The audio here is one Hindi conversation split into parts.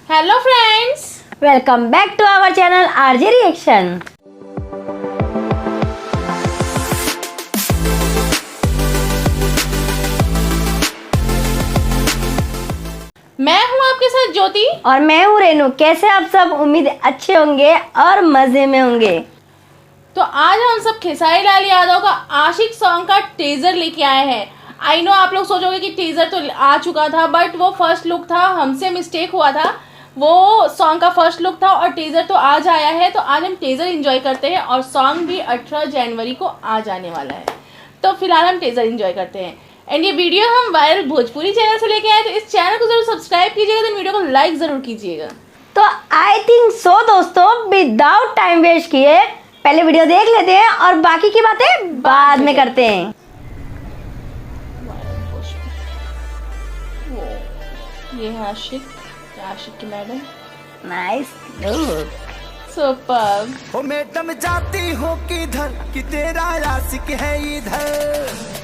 Hello friends, welcome back to our channel RJ reaction. मैं हूं आपके साथ ज्योति और मैं हूँ रेनू। कैसे आप सब? उम्मीद है अच्छे होंगे और मजे में होंगे। तो आज हम सब खेसारी लाल यादव का आशिक सॉन्ग का टीजर लेके आए हैं। आई नो आप लोग सोचोगे कि टीजर तो आ चुका था, बट वो फर्स्ट लुक था, हमसे मिस्टेक हुआ था। वो सॉन्ग का फर्स्ट लुक था और टीजर तो आज आया है। तो आज हम टीजर एंजॉय करते हैं और सॉन्ग भी 18 जनवरी को आ जाने वाला है। तो फिलहाल हम टीजर एंजॉय करते हैं। एंड ये वीडियो हम वायरल भोजपुरी चैनल से लेके आए, तो इस चैनल को जरूर सब्सक्राइब कीजिएगा, तो वीडियो को लाइक जरूर कीजिएगा। तो आई थिंक सो दोस्तों, विदाउट टाइम वेस्ट किए पहले वीडियो देख लेते हैं और बाकी की बातें बाद में करते हैं। ये है आशिक की मैडम। Nice look, super. ओ मैडम जाती हो किधर कि तेरा आशिक है इधर।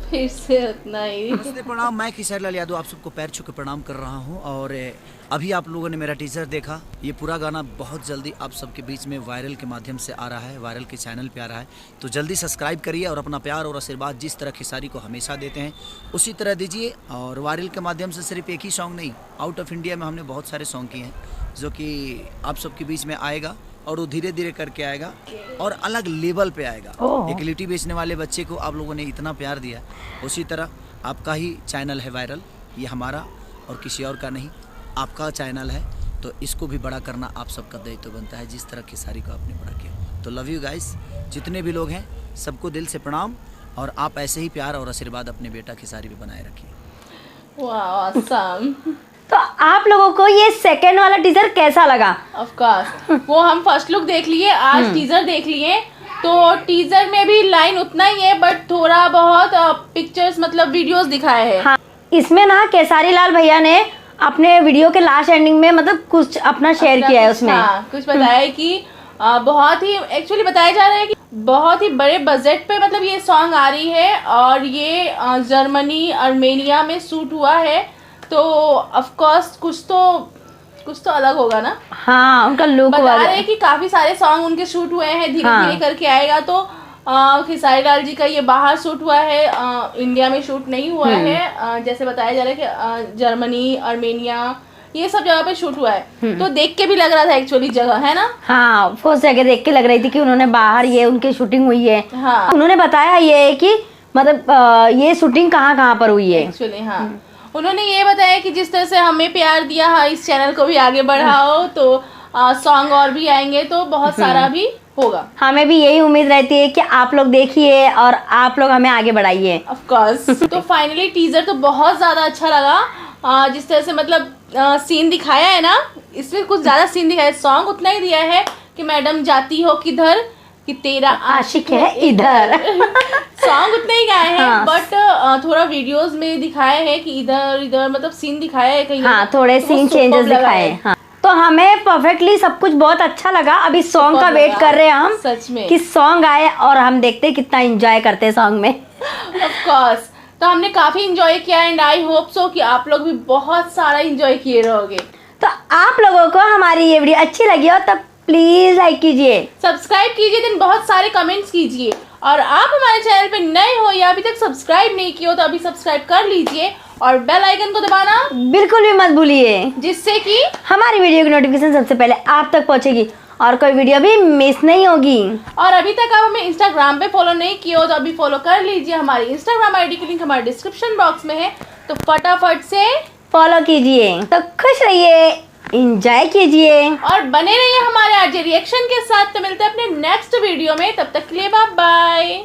फिर से उतना ही। नमस्ते, प्रणाम। मैं खेसारी लाल यादव आप सबको पैर छू के प्रणाम कर रहा हूं। और अभी आप लोगों ने मेरा टीजर देखा। ये पूरा गाना बहुत जल्दी आप सबके बीच में वायरल के माध्यम से आ रहा है, वायरल के चैनल पे आ रहा है। तो जल्दी सब्सक्राइब करिए और अपना प्यार और आशीर्वाद जिस तरह खेसारी को हमेशा देते हैं उसी तरह दीजिए। और वायरल के माध्यम से सिर्फ एक ही सॉन्ग नहीं, आउट ऑफ इंडिया में हमने बहुत सारे सॉन्ग किए हैं जो कि आप सबके बीच में आएगा और वो धीरे धीरे करके आएगा और अलग लेवल पे आएगा। एक लिट्टी बेचने वाले बच्चे को आप लोगों ने इतना प्यार दिया, उसी तरह आपका ही चैनल है वायरल, ये हमारा और किसी और का नहीं, आपका चैनल है। तो इसको भी बड़ा करना आप सबका दायित्व बनता है, जिस तरह खेसारी को आपने बड़ा किया। तो लव यू गाइस, जितने भी लोग हैं सबको दिल से प्रणाम। और आप ऐसे ही प्यार और आशीर्वाद अपने बेटा खेसारी पे बनाए रखिए। वाह, ऑसम। तो आप लोगों को ये सेकंड वाला टीजर कैसा लगा? ऑफ कोर्स, वो हम फर्स्ट लुक देख लिए, आज टीजर देख लिए। तो टीजर में भी लाइन उतना ही है, बट थोड़ा बहुत पिक्चर्स मतलब वीडियोस दिखाए हैं। हाँ, इसमें ना खेसारी लाल भैया ने अपने वीडियो के लास्ट एंडिंग में मतलब कुछ अपना शेयर किया है उसमें। हाँ, कुछ बताया है कि बहुत ही एक्चुअली बताया जा रहा है कि बहुत ही बड़े बजट पे मतलब ये सॉन्ग आ रही है और ये जर्मनी आर्मेनिया में शूट हुआ है। तो ऑफ कोर्स कुछ तो अलग होगा ना। हाँ, उनका लुक बता रहे हैं कि काफी सारे सॉन्ग उनके शूट हुए हैं, धीरे धीरे करके आएगा। तो खेसारी लाल जी का ये बाहर शूट हुआ है, इंडिया में शूट नहीं हुआ है। जैसे बताया जा रहा है कि जर्मनी, आर्मेनिया, ये सब जगह पे शूट हुआ है। तो देख के भी लग रहा था एक्चुअली जगह है ना। हाँ, वो जगह देख के लग रही थी कि उन्होंने बाहर ये उनकी शूटिंग हुई है। हाँ, उन्होंने बताया ये कि मतलब ये शूटिंग कहाँ पर हुई है एक्चुअली। हाँ, उन्होंने ये बताया कि जिस तरह से हमें प्यार दिया, हाँ, इस चैनल को भी आगे बढ़ाओ। तो सॉन्ग और भी आएंगे, तो बहुत सारा भी होगा। हमें भी यही उम्मीद रहती है कि आप लोग देखिए और आप लोग हमें आगे बढ़ाइए। Of course. तो फाइनली टीजर तो बहुत ज्यादा अच्छा लगा। जिस तरह से मतलब सीन दिखाया है ना, इसमें कुछ ज्यादा सीन दिखाया है। सॉन्ग उतना ही दिया है कि मैडम जाती हो किधर कि तेरा आशिक है इधर। सॉन्ग उतने ही गाए हैं। हाँ। बट थोड़ा वीडियोस में दिखाया है कि इधर इधर मतलब सीन दिखाया है कहीं। हाँ, थोड़े सीन चेंजेस दिखाए हैं। हाँ, तो हमें परफेक्टली सब कुछ बहुत अच्छा लगा। अभी सॉन्ग का वेट कर रहे हैं हम, सच में, कि सॉन्ग आए और हम देखते हैं कितना एंजॉय करते हैं सॉन्ग में। Of course. तो हमने काफी एंजॉय किया एंड आई होप सो कि आप लोग भी बहुत सारा एंजॉय किए रहोगे। तो आप लोगों को हमारी ये वीडियो अच्छी लगी हो तब प्लीज लाइक कीजिए, सब्सक्राइब कीजिए, देन बहुत सारे कमेंट्स कीजिए। और आप हमारे चैनल पे नए हो या अभी तक सब्सक्राइब नहीं किए हो तो अभी सब्सक्राइब कर लीजिए और बेल आइकन को दबाना बिल्कुल भी मत भूलिए, जिससे कि हमारी वीडियो की नोटिफिकेशन सबसे पहले आप तक पहुंचेगी और कोई वीडियो भी मिस नहीं होगी। और अभी तक आप हमें इंस्टाग्राम पे फॉलो नहीं किए हो तो अभी फॉलो कर लीजिए। हमारी इंस्टाग्राम आईडी की लिंक हमारे डिस्क्रिप्शन बॉक्स में है, तो फटाफट से फॉलो कीजिए। तो खुश रहिए, एंजॉय कीजिए और बने रहिए हमारे आरजे रिएक्शन के साथ। तो मिलते हैं अपने नेक्स्ट वीडियो में, तब तक के लिए बाय बाय।